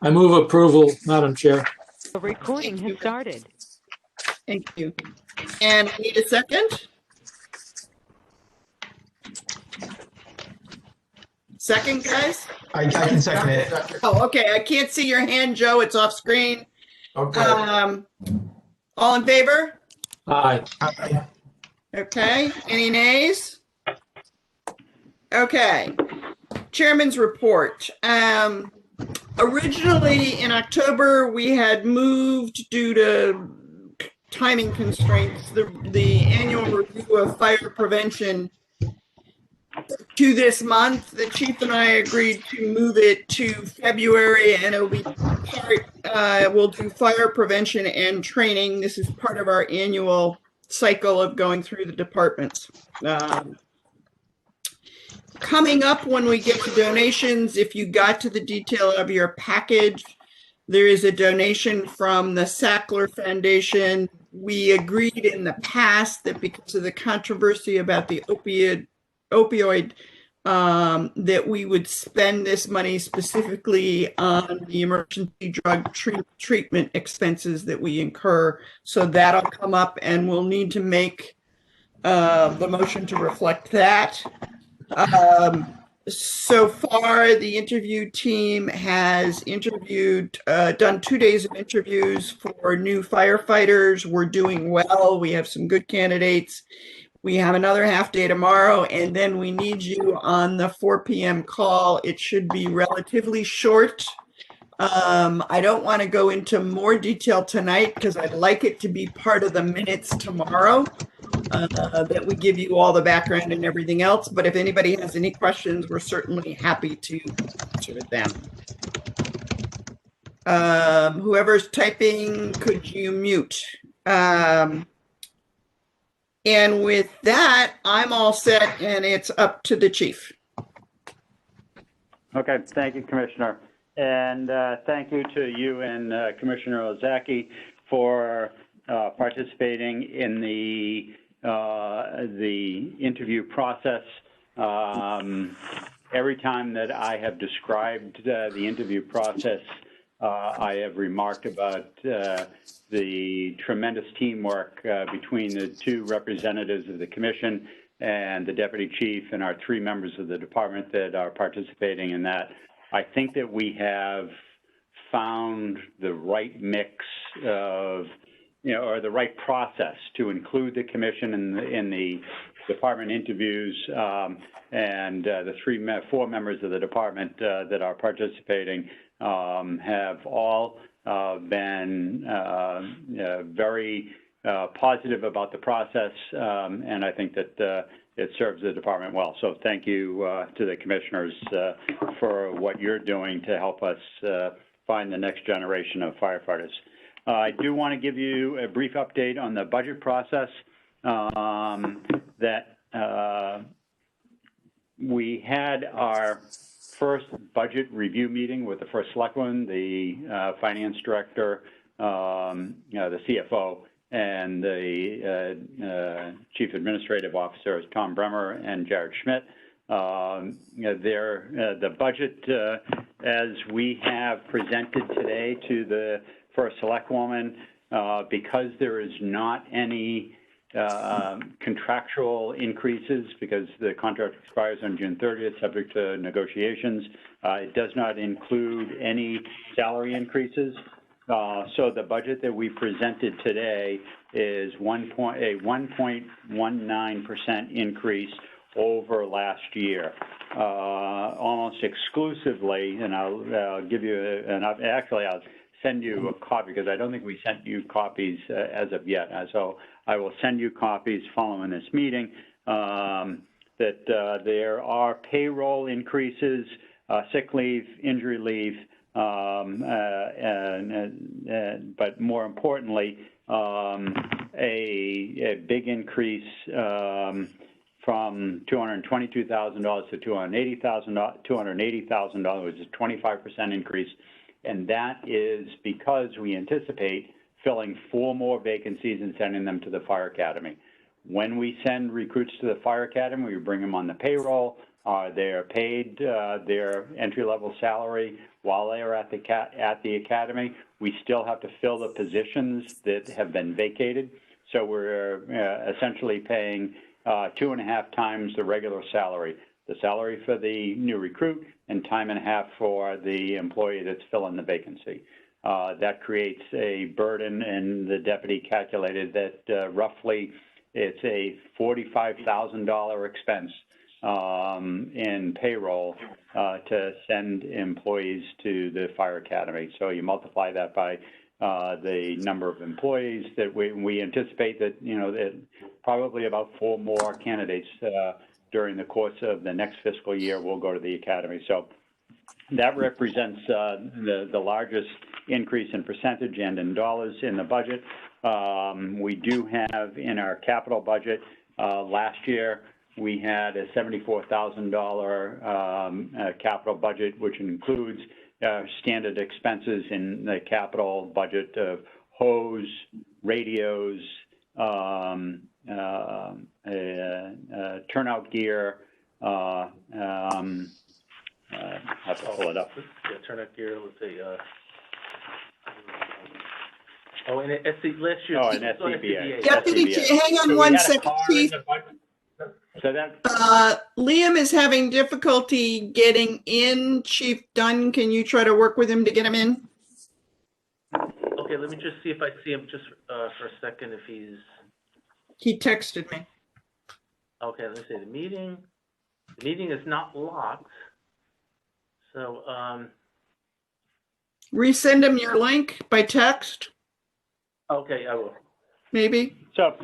I move approval, Madam Chair. The recording has started. Thank you. And I need a second? Second, guys? I can second it. Oh, okay. I can't see your hand, Joe. It's off screen. Okay. All in favor? Aye. Okay. Any nays? Okay. Chairman's report. Originally in October, we had moved due to timing constraints, the annual review of fire prevention to this month. The chief and I agreed to move it to February, and it'll be we'll do fire prevention and training. This is part of our annual cycle of going through the departments. Coming up when we get to donations, if you got to the detail of your package, there is a donation from the Sackler Foundation. We agreed in the past that because of the controversy about the opioid, that we would spend this money specifically on the emergency drug treatment expenses that we incur. So that'll come up, and we'll need to make the motion to reflect that. So far, the interview team has interviewed, done 2 days of interviews for new firefighters. We're doing well. We have some good candidates. We have another half day tomorrow, and then we need you on the 4 p.m. call. It should be relatively short. I don't want to go into more detail tonight because I'd like it to be part of the minutes tomorrow, that we give you all the background and everything else. But if anybody has any questions, we're certainly happy to answer them. Whoever's typing, could you mute? And with that, I'm all set, and it's up to the chief. Okay, thank you, Commissioner. And thank you to you and Commissioner Ozaki for participating in the interview process. Every time that I have described the interview process, I have remarked about the tremendous teamwork between the two representatives of the commission and the deputy chief and our 3 members of the department that are participating in that. I think that we have found the right mix of, or the right process to include the commission in the department interviews, and the 4 members of the department that are participating have all been very positive about the process, and I think that it serves the department well. So thank you to the commissioners for what you're doing to help us find the next generation of firefighters. I do want to give you a brief update on the budget process that we had our first budget review meeting with the first selectman, the finance director, the CFO, and the chief administrative officers, Tom Bremer and Jared Schmidt. The budget, as we have presented today to the first selectwoman, because there is not any contractual increases, because the contract expires on June 30th, subject to negotiations. It does not include any salary increases. So the budget that we presented today is a 1.19% increase over last year, almost exclusively. And I'll give you, I'll send you a copy, because I don't think we sent you copies as of yet. So I will send you copies following this meeting. That there are payroll increases, sick leave, injury leave, but more importantly, a big increase from $222,000 to $280,000, which is a 25% increase. And that is because we anticipate filling 4 more vacancies and sending them to the Fire Academy. When we send recruits to the Fire Academy, we bring them on the payroll. They're paid their entry-level salary while they are at the academy. We still have to fill the positions that have been vacated. So we're essentially paying 2.5 times the regular salary. The salary for the new recruit and time and a half for the employee that's filling the vacancy. That creates a burden, and the deputy calculated that roughly it's a $45,000 expense in payroll to send employees to the fire academy. So you multiply that by the number of employees that we anticipate that, that probably about 4 more candidates during the course of the next fiscal year will go to the academy. So that represents the largest increase in percentage and in dollars in the budget. We do have in our capital budget last year, we had a $74,000 capital budget, which includes standard expenses in the capital budget of hose, radios, turnout gear. I have to pull it up. Yeah, turnout gear. Let's see. Oh, and last year. Oh, and SCBA. Deputy, hang on So one second, Chief. So that. Liam is having difficulty getting in. Chief Dunn, can you try to work with him to get him in? Okay, let me just see if I see him just for a second. If he's. He texted me. Okay, let's see. The meeting is not locked. So. Resend him your link by text, Okay, I will. maybe. So,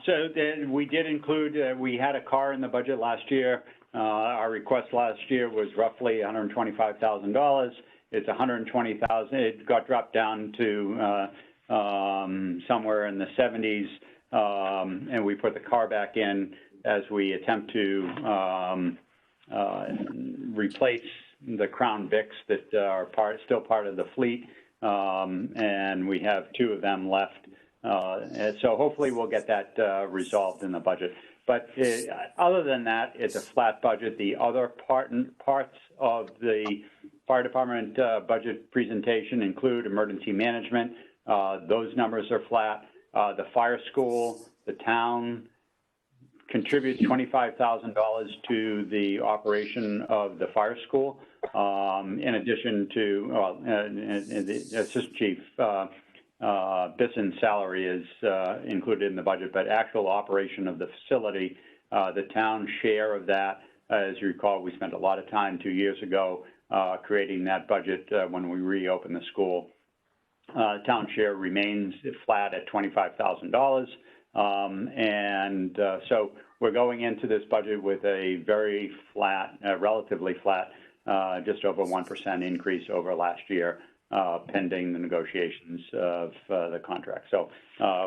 so then we did include, we had a car in the budget last year. Our request last year was roughly $125,000. It's $120,000. It got dropped down to somewhere in the 70s, and we put the car back in as we attempt to replace the Crown Vics that are still part of the fleet, and we have 2 of them left. And so hopefully we'll get that resolved in the budget. But other than that, it's a flat budget. The other parts of the fire department budget presentation include emergency management. Those numbers are flat. The fire school, the town contributes $25,000 to the operation of the fire school. In addition to, the Assistant Chief Bisson's salary is included in the budget, but actual operation of the facility, the town share of that, as you recall, we spent a lot of time 2 years ago creating that budget when we reopened the school. Town share remains flat at $25,000. And so we're going into this budget with a very flat, relatively flat, just over 1% increase over last year, pending the negotiations of the contract. So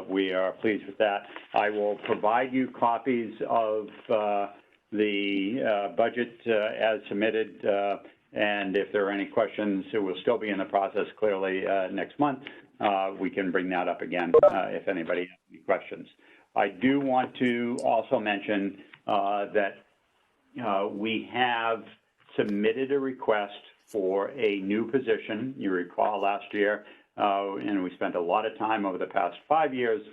we are pleased with that. I will provide you copies of the budget as submitted, and if there are any questions, it will still be in the process clearly next month. We can bring that up again if anybody has any questions. I do want to also mention that we have submitted a request for a new position. You recall last year, and we spent a lot of time over the past 5 years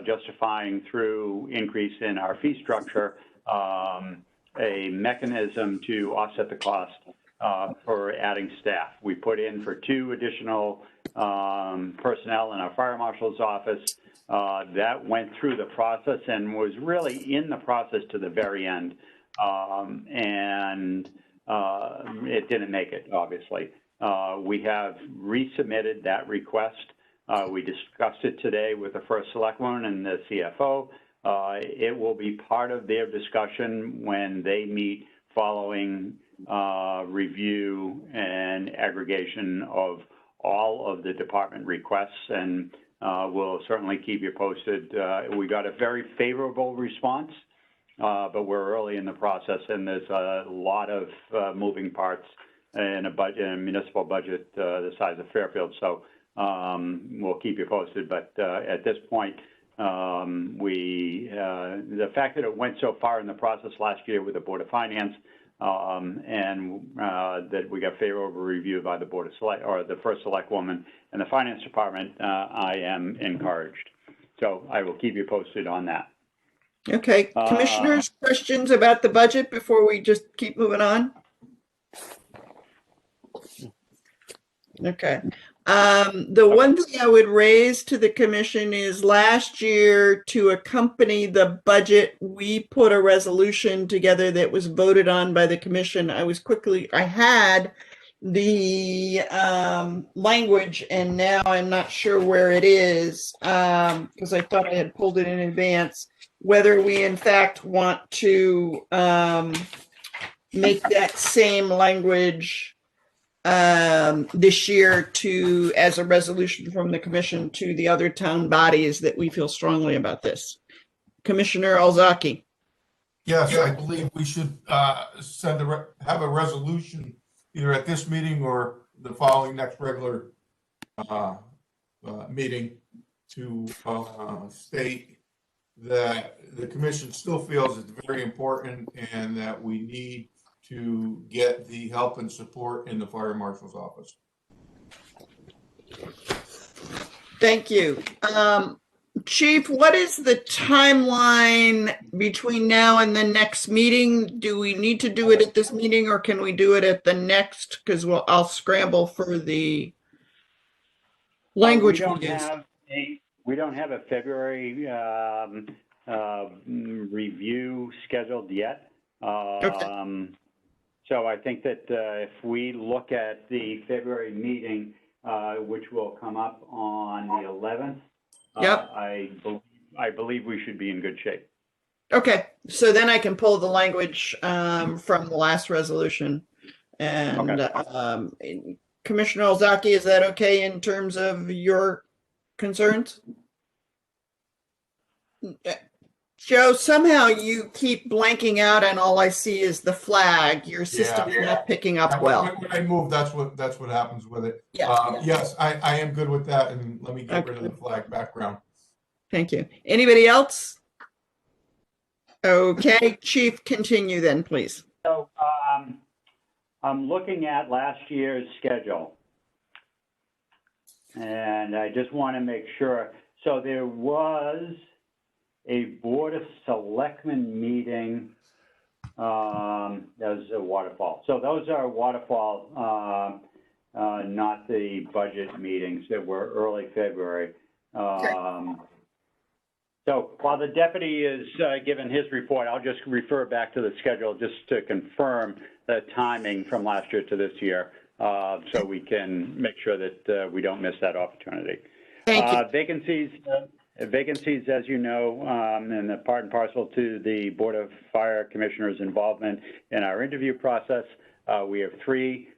justifying through increase in our fee structure a mechanism to offset the cost for adding staff. We put in for 2 additional personnel in our fire marshal's office. That went through the process and was really in the process to the very end. And it didn't make it, obviously. We have resubmitted that request. We discussed it today with the first selectman and the CFO. It will be part of their discussion when they meet following review and aggregation of all of the department requests, and we'll certainly keep you posted. We got a very favorable response, but we're early in the process, and there's a lot of moving parts in a municipal budget the size of Fairfield. So we'll keep you posted. But at this point, The fact that it went so far in the process last year with the Board of Finance, and that we got favorable review by the Board of Select, or the first Select Woman and the Finance Department, I am encouraged. So I will keep you posted on that. Okay, commissioners, questions about the budget before we just keep moving on? Okay. The one thing I would raise to the commission is last year, to accompany the budget, we put a resolution together that was voted on by the commission. I had the language, and now I'm not sure where it is, because I thought I had pulled it in advance, whether we in fact want to make that same language this year as a resolution from the commission to the other town bodies that we feel strongly about this. Commissioner Alzaki. Yes, I believe we should have a resolution either at this meeting or the following next regular meeting to state that the commission still feels it's very important and that we need to get the help and support in the fire marshal's office. Thank you. Chief, what is the timeline between now and the next meeting? Do we need to do it at this meeting, or can we do it at the next? Because I'll scramble for the language. We don't have a February review scheduled yet. Okay. So I think that if we look at the February meeting, which will come up on the 11th, Yep. I believe we should be in good shape. Okay, so then I can pull the language from the last resolution. And Commissioner Ozaki, is that okay in terms of your concerns? Joe, somehow you keep blanking out and all I see is the flag. Your system is not picking up well. When I move, that's what happens with it. Yeah. Yes, I am good with that, and let me get rid of the flag background. Thank you. Anybody else? Okay, Chief, continue then, please. So I'm looking at last year's schedule, and I just want to make sure. So there was a Board of Selectmen meeting. That was a waterfall. So those are waterfall, not the budget meetings that were early February. So while the deputy is given his report, I'll just refer back to the schedule just to confirm the timing from last year to this year, so we can make sure that we don't miss that opportunity. Thank you. Vacancies, as you know, and the part and parcel to the Board of Fire Commissioners' involvement in our interview process. We have 3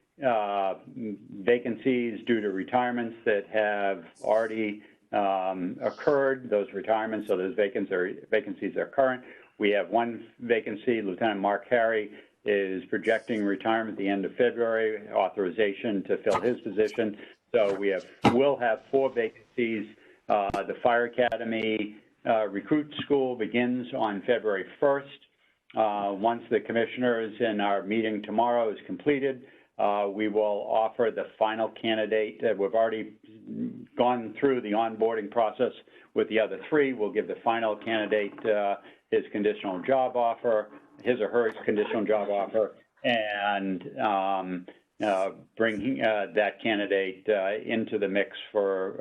vacancies due to retirements that have already occurred, those retirements, so those vacancies are current. We have 1 vacancy. Lieutenant Mark Harry is projecting retirement at the end of February, authorization to fill his position. So we'll have 4 vacancies. The Fire Academy recruit school begins on February 1st. Once the commissioners in our meeting tomorrow is completed, we will offer the final candidate. We've already gone through the onboarding process with the other 3. We'll give the final candidate his conditional job offer, his or her conditional job offer, and bring that candidate into the mix for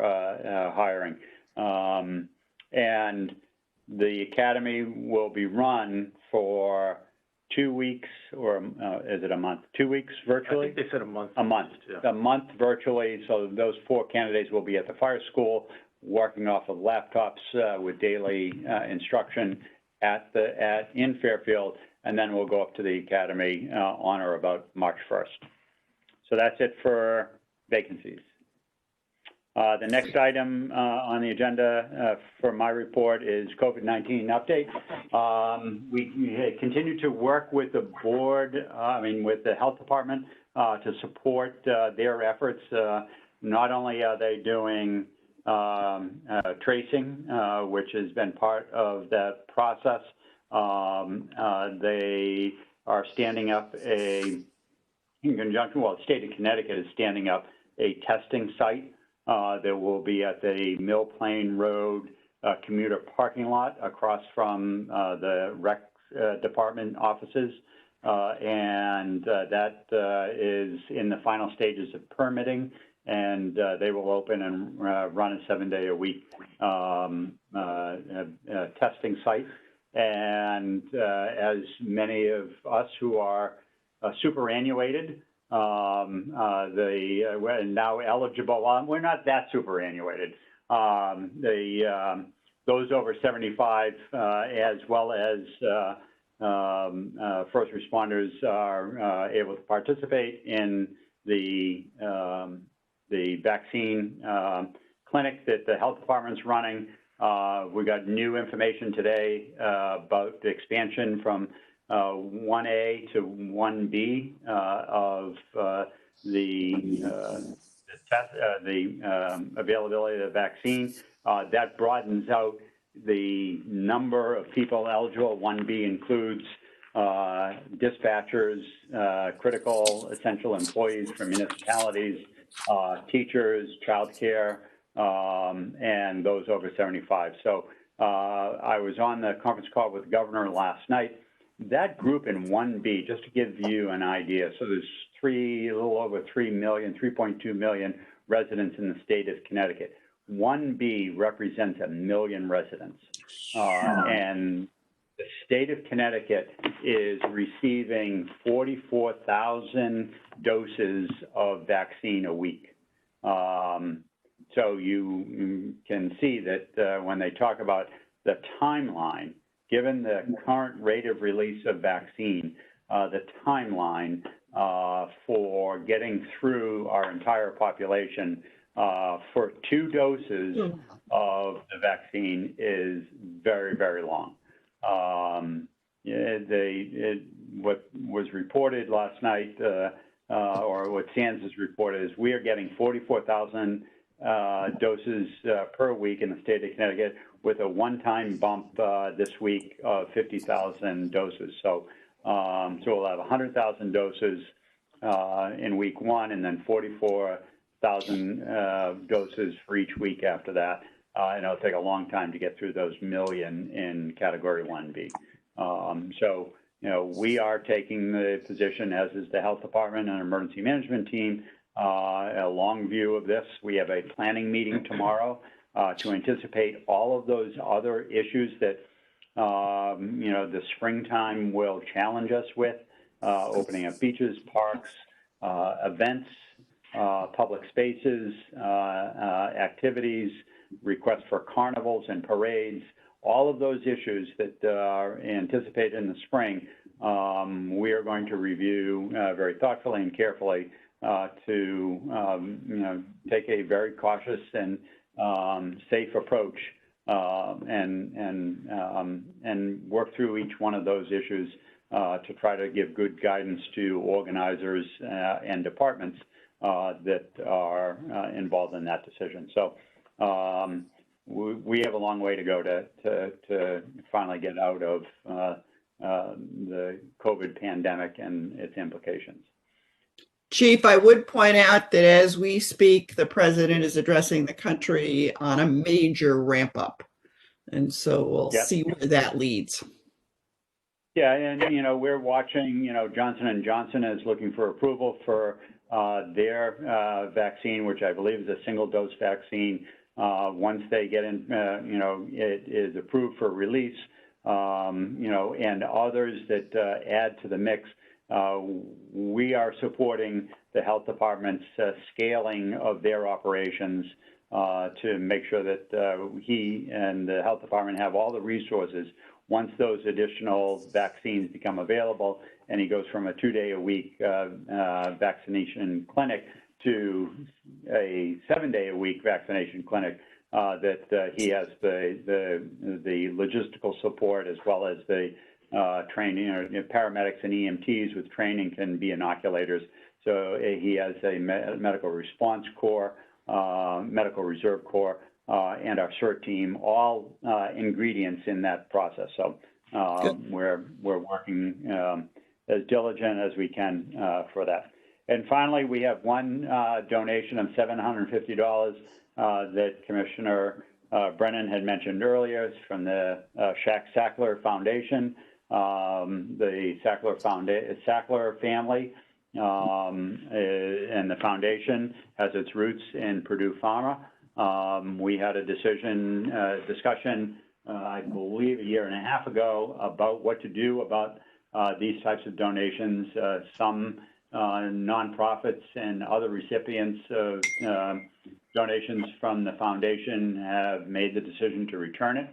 hiring. And the academy will be run for 2 weeks, or is it a month? 2 weeks virtually? I think they said a month. A month. Yeah. A month virtually. So those 4 candidates will be at the fire school, working off of laptops with daily instruction in Fairfield, and then we'll go up to the academy on or about March 1st. So that's it for vacancies. The next item on the agenda for my report is COVID-19 update. We continue to work with the board, with the health department to support their efforts. Not only are they doing tracing, which has been part of that process. They are standing up in conjunction, well, the state of Connecticut is standing up a testing site that will be at the Mill Plain Road commuter parking lot across from the rec department offices. And that is in the final stages of permitting, and they will open and run a 7-day-a-week testing site. And as many of us who are superannuated, we're now eligible. We're not that superannuated. Those over 75, as well as first responders, are able to participate in the vaccine clinic that the health department's running. We got new information today about the expansion from 1A to 1B of the availability of the vaccine. That broadens out the number of people eligible. 1B includes dispatchers, critical essential employees from municipalities, teachers, childcare, and those over 75. So I was on the conference call with the governor last night. That group in 1B, just to give you an idea, so there's a little over 3 million, 3.2 million residents in the state of Connecticut. 1B represents 1 million residents. And the state of Connecticut is receiving 44,000 doses of vaccine a week. So you can see that when they talk about the timeline, given the current rate of release of vaccine, the timeline for getting through our entire population for 2 doses of the vaccine is very, very long. What was reported last night, or what SANS has reported, is we are getting 44,000 doses per week in the state of Connecticut, with a one-time bump this week of 50,000 doses. So we'll have 100,000 doses in week 1, and then 44,000 doses for each week after that. And it'll take a long time to get through those million in Category 1B. So, we are taking the position, as is the health department and emergency management team, a long view of this. We have a planning meeting tomorrow to anticipate all of those other issues that, the springtime will challenge us with, opening up beaches, parks, events, public spaces, activities, requests for carnivals and parades. All of those issues that are anticipated in the spring, we are going to review very thoughtfully and carefully to take a very cautious and safe approach and work through each one of those issues to try to give good guidance to organizers and departments that are involved in that decision. So we have a long way to go to finally get out of the COVID pandemic and its implications. Chief, I would point out that as we speak, the president is addressing the country on a major ramp up. And so we'll see where that leads. Yeah, and, we're watching, Johnson & Johnson is looking for approval for their vaccine, which I believe is a single-dose vaccine. Once they get in, it is approved for release, and others that add to the mix. We are supporting the health department's scaling of their operations to make sure that he and the health department have all the resources once those additional vaccines become available, and he goes from a 2-day-a-week vaccination clinic to a 7-day-a-week vaccination clinic, that he has the logistical support, as well as the training. Paramedics and EMTs with training can be inoculators. So he has a medical response corps, medical reserve corps and our CERT team, all ingredients in that process. So we're working as diligent as we can for that. And finally, we have one donation of $750 that Commissioner Brennan had mentioned earlier. It's from the Sackler Foundation, the Sackler family, and the foundation has its roots in Purdue Pharma. We had a discussion, I believe, a year and a half ago about what to do about these types of donations. Some nonprofits and other recipients of donations from the foundation have made the decision to return it.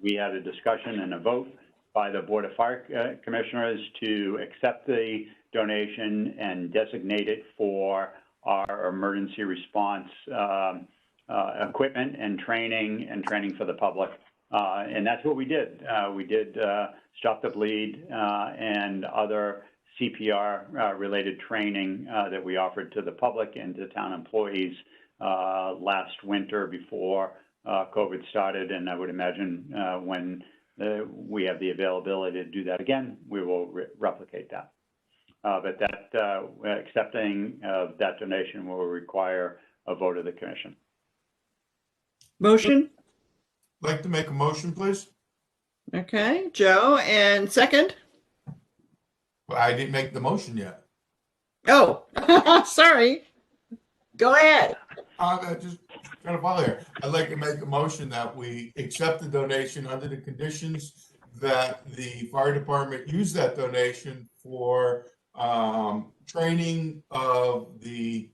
We had a discussion and a vote by the Board of Fire Commissioners to accept the donation and designate it for our emergency response equipment and training for the public. And that's what we did. We did Stop the Bleed and other CPR related training that we offered to the public and to town employees last winter before COVID started. And I would imagine when we have the availability to do that again, we will replicate that. But that accepting of that donation will require a vote of the commission. Motion? I'd like to make a motion, please. Okay, Joe, and second? Well, I didn't make the motion yet. Oh, sorry. Go ahead. Just kind of follow here. I'd like to make a motion that we accept the donation under the conditions that the fire department use that donation for training of the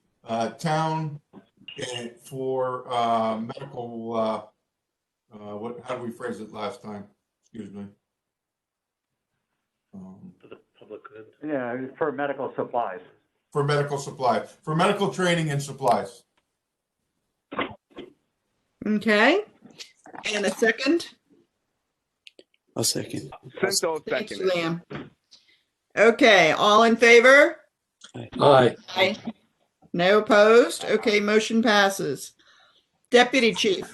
town and for medical, how do we phrase it last time? Excuse me. For the public good. Yeah, for medical supplies. For medical supplies, for medical training and supplies. Okay, and a second? I'll second. Cinto Thanks, second. Lamb. Okay, all in favor? Aye. Aye. No opposed? Okay, motion passes. Deputy Chief.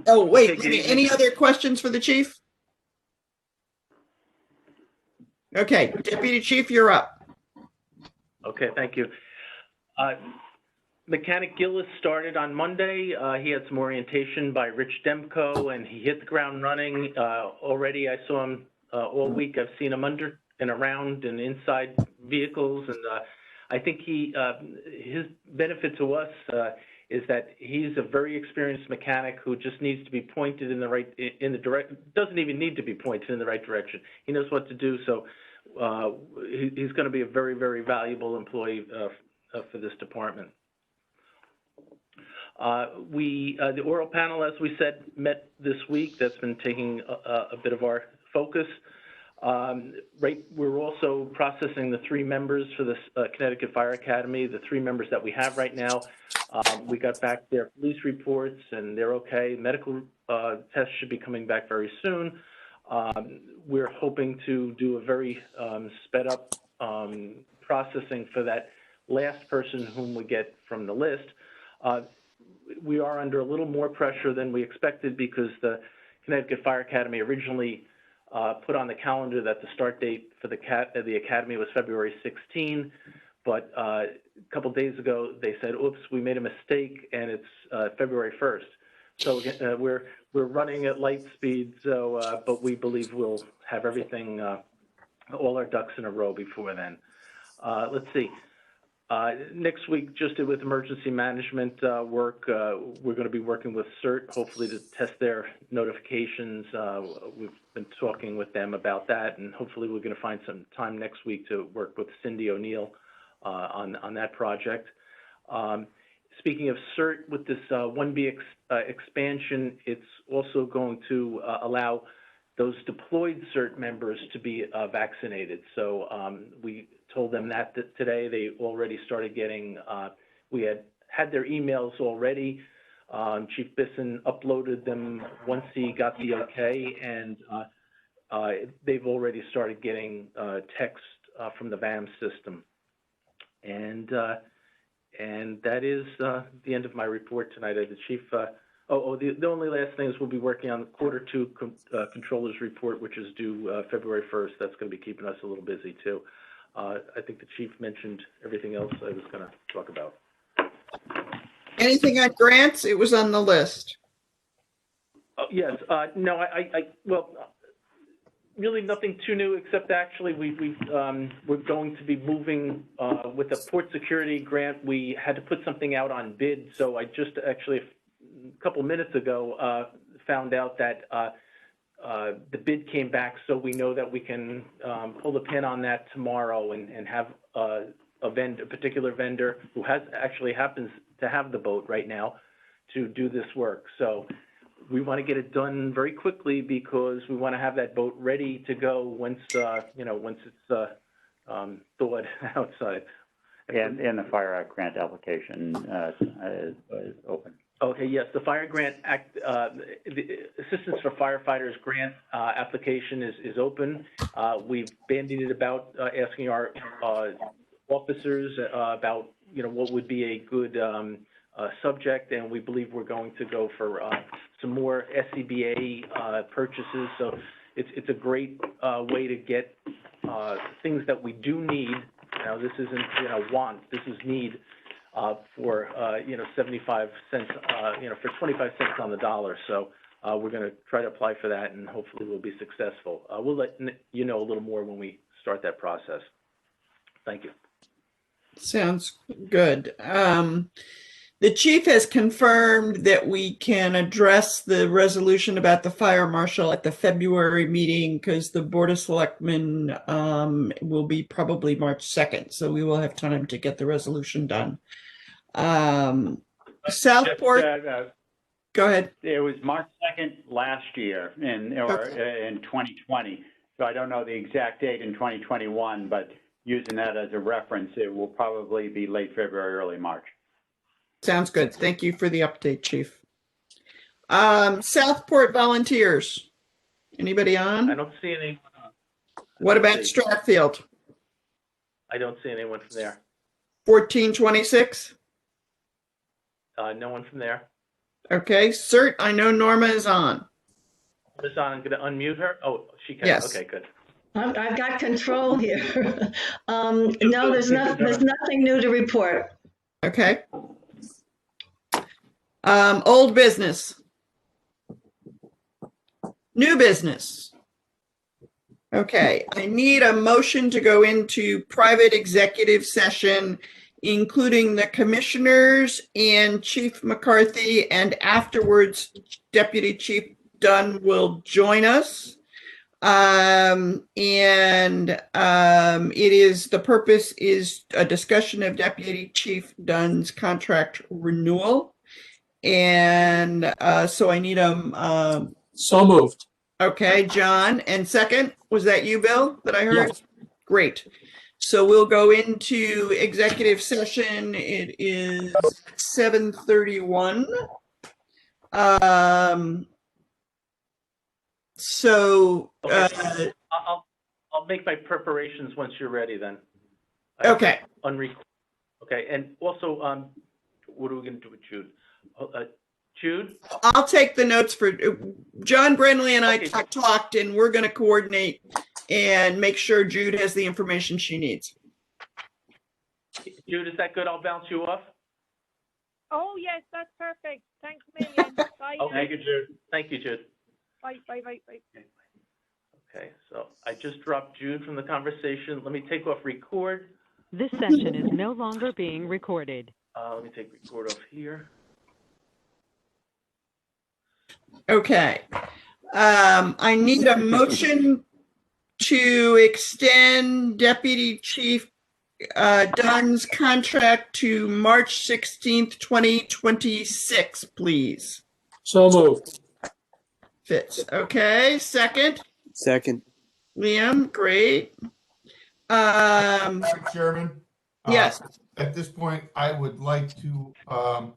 Oh, wait, Okay, good evening. any other questions for the chief? Okay, Deputy Chief, you're up. Okay, thank you. Mechanic Gillis started on Monday. He had some orientation by Rich Demko, and he hit the ground running. Already, I saw him all week. I've seen him under and around and inside vehicles, and I think his benefit to us is that he's a very experienced mechanic who just needs to be pointed in the direction. Doesn't even need to be pointed in the right direction. He knows what to do. So he's going to be a very, very valuable employee for this department. The oral panel, as we said, met this week. That's been taking a bit of our focus. We're also processing the 3 members for the Connecticut Fire Academy, the 3 members that we have right now. We got back their police reports, and they're okay. Medical tests should be coming back very soon. We're hoping to do a very sped up processing for that last person whom we get from the list. We are under a little more pressure than we expected because the Connecticut Fire Academy originally put on the calendar that the start date for the academy was February 16, but a couple days ago they said, oops, we made a mistake, and it's February 1st. So we're running at light speed, so but we believe we'll have everything, all our ducks in a row before then. Let's see. Next week, just with emergency management work, we're going to be working with CERT, hopefully to test their notifications. We've been talking with them about that, and hopefully we're going to find some time next week to work with Cindy O'Neill on that project. Speaking of CERT, with this 1B expansion, it's also going to allow those deployed CERT members to be vaccinated. So we told them that today. They already started getting, we had their emails already. Chief Bisson uploaded them once he got the okay, and they've already started getting text from the VAM system. And And that is the end of my report tonight. The chief, the only last thing is we'll be working on the quarter two controller's report, which is due February 1st. That's going to be keeping us a little busy too. I think the chief mentioned everything else I was going to talk about. Anything on grants? It was on the list. Oh, yes. No, well, really nothing too new, except actually we're going to be moving with the port security grant. We had to put something out on bid, so I just actually a couple minutes ago found out that the bid came back, so we know that we can pull the pin on that tomorrow and have a particular vendor who happens to have the boat right now to do this work. So we want to get it done very quickly because we want to have that boat ready to go once it's thawed outside. And the Fire Act grant application is open. Okay, yes, the Fire Grant Act, the Assistance for Firefighters Grant application is open. We've bandied it about asking our officers about, what would be a good subject, and we believe we're going to go for some more SCBA purchases. So it's a great way to get things that we do need. Now, this isn't want, this is need for 75 cents, for 25 cents on the dollar. So we're going to try to apply for that, and hopefully we'll be successful. We'll let you know a little more when we start that process. Thank you. Sounds good. The chief has confirmed that we can address the resolution about the fire marshal at the February meeting because the Board of Selectmen will be probably March 2nd. So we will have time to get the resolution done. Southport, go ahead. It was March 2nd last year in 2020. So I don't know the exact date in 2021, but using that as a reference, it will probably be late February, early March. Sounds good. Thank you for the update, Chief. Southport volunteers. Anybody on? I don't see any. What about Stratfield? I don't see anyone from there. 1426? No one from there. Okay. CERT, I know Norma is on. Ms. On, I'm going to unmute her. Oh, she can. Yes. Okay, good. I've got control here. No, there's nothing new to report. Okay. Old business. New business. Okay, I need a motion to go into private executive session, including the commissioners and Chief McCarthy, and afterwards Deputy Chief Dunn will join us. The purpose is a discussion of Deputy Chief Dunn's contract renewal. And so I need So moved. okay, John, and second, was that you, Bill, that I heard? Yes. Great. So we'll go into executive session. It is 7:31. Okay. I'll make my preparations once you're ready then. Okay. Okay, and also, what are we going to do with Jude? Jude? I'll take the notes for John Brenly and I Okay. talked, and we're going to coordinate and make sure Jude has the information she needs. Jude, is that good? I'll bounce you off. Oh, yes, that's perfect. Thanks a million. Bye. Thank you, Jude. Thank you, Jude. Bye, bye, bye, bye. Okay, so I just dropped Jude from the conversation. Let me take off record. This session is no longer being recorded. Let me take record off here. Okay. I need a motion to extend Deputy Chief Dunn's contract to March 16th, 2026, please. So moved. Fitz. Okay. Second, Second. Liam. Great. Madam Chairman? Yes. At this point, I would like to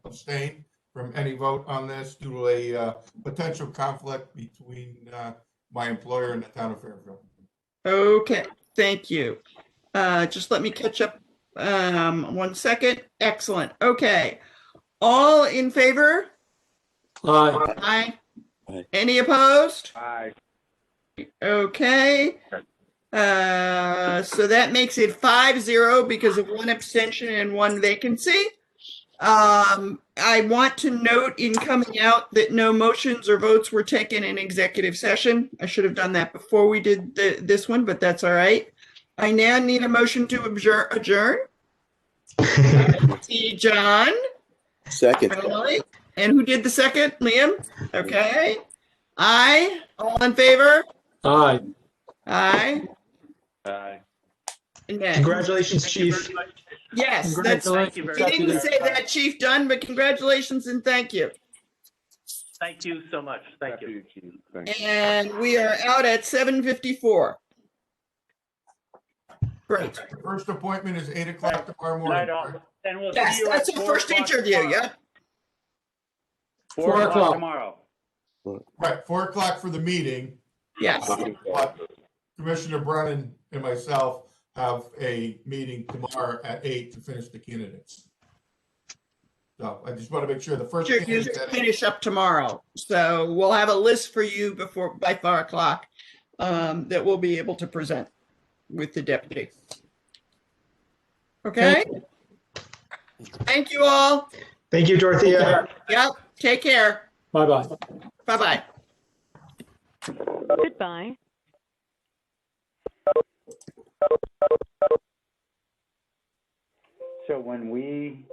abstain from any vote on this due to a potential conflict between my employer and the town of Fairfield. Okay. Thank you. Just let me catch up One second. Excellent. Okay. All in favor? Aye. Aye. Aye. Any opposed? Aye. Okay. So that makes it 5-0 because of one abstention and one vacancy. I want to note in coming out that no motions or votes were taken in executive session. I should have done that before we did this one, but that's all right. I now need a motion to adjourn. See John. Second. Finally. And who did the second? Liam? Okay. Aye. All in favor? Aye. Aye. Aye. And nay. Congratulations, Chief. Yes, that's, Thank you very he much. didn't say that, Chief Dunn, but congratulations and thank you. Thank you so much. Thank you. And we are out at 7:54. Great. First appointment is 8 o'clock tomorrow morning. Night all. And we'll see Yes, you that's at our 4 first o'clock interview, tomorrow. yeah? 4 o'clock tomorrow. Right, 4 o'clock for the meeting. Yes. But Commissioner Brennan and myself have a meeting tomorrow at 8 to finish the candidates. So I just want to make sure the first. Interviews candidate's at 8. finish up tomorrow. So we'll have a list for you by 4 o'clock that we'll be able to present with the deputy. Okay? Thank you all. Thank you, Dorothea. Yep. Take care. Bye-bye. Bye-bye. Goodbye. So when we